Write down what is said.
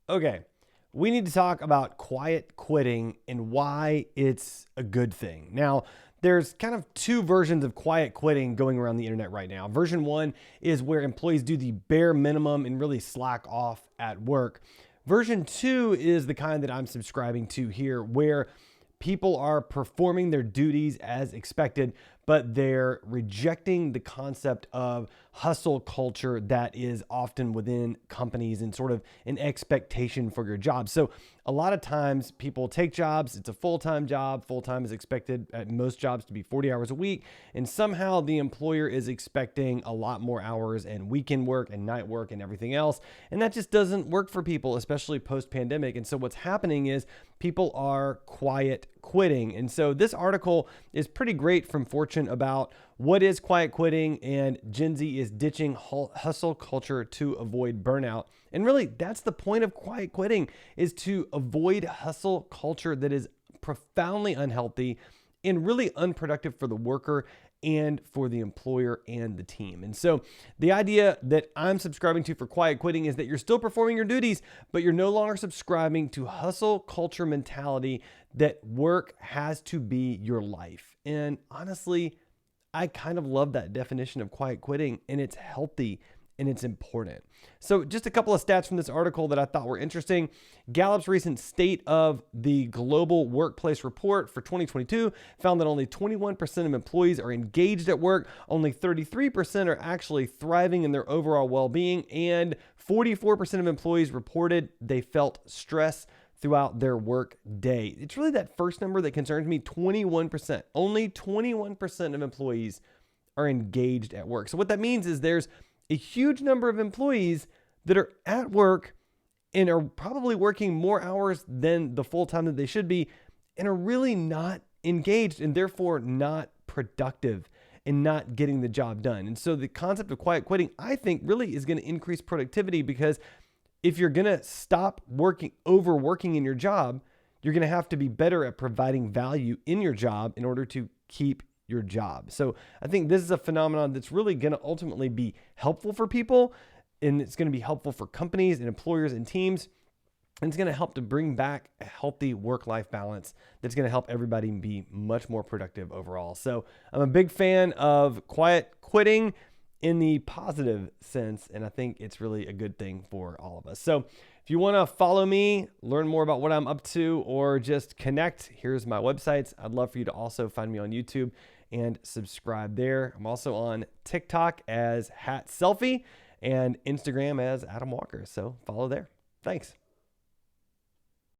Okay, we need to talk about quiet quitting and why it's a good thing. Now, there's kind of two versions of quiet quitting going around the internet right now. Version one is where employees do the bare minimum and really slack off at work. Version two is the kind that I'm subscribing to here, where people are performing their duties as expected, but they're rejecting the concept of hustle culture that is often within companies and sort of an expectation for your job. So a lot of times people take jobs, it's a full-time job. Full-time is expected at most jobs to be 40 hours a week. And somehow the employer is expecting a lot more hours and weekend work and night work and everything else. And that just doesn't work for people, especially post-pandemic. And so what's happening is people are quiet quitting. And so this article is pretty great from Fortune about what is quiet quitting, and Gen Z is ditching hustle culture to avoid burnout. And really, that's the point of quiet quitting, is to avoid hustle culture that is profoundly unhealthy and really unproductive for the worker and for the employer and the team. And so the idea that I'm subscribing to for quiet quitting is that you're still performing your duties, but you're no longer subscribing to hustle culture mentality that work has to be your life. And honestly, I kind of love that definition of quiet quitting, and it's healthy and it's important. So just a couple of stats from this article that I thought were interesting. Gallup's recent State of the Global Workplace report for 2022 found that only 21% of employees are engaged at work, only 33% are actually thriving in their overall well-being, and 44% of employees reported they felt stress throughout their work day. It's really that first number that concerns me, 21%. Only 21% of employees are engaged at work. So what that means is there's a huge number of employees that are at work and are probably working more hours than the full time that they should be, and are really not engaged and therefore not productive and not getting the job done. And so the concept of quiet quitting, I think, really is going to increase productivity, because if you're going to stop overworking in your job, you're going to have to be better at providing value in your job in order to keep your job. So I think this is a phenomenon that's really going to ultimately be helpful for people, and it's going to be helpful for companies and employers and teams. And it's going to help to bring back a healthy work-life balance that's going to help everybody be much more productive overall. So I'm a big fan of quiet quitting in the positive sense, and I think it's really a good thing for all of us. So if you want to follow me, learn more about what I'm up to, or just connect, here's my websites. I'd love for you to also find me on YouTube and subscribe there. I'm also on TikTok as Hat Selfie and Instagram as Adam Walker. So follow there. Thanks.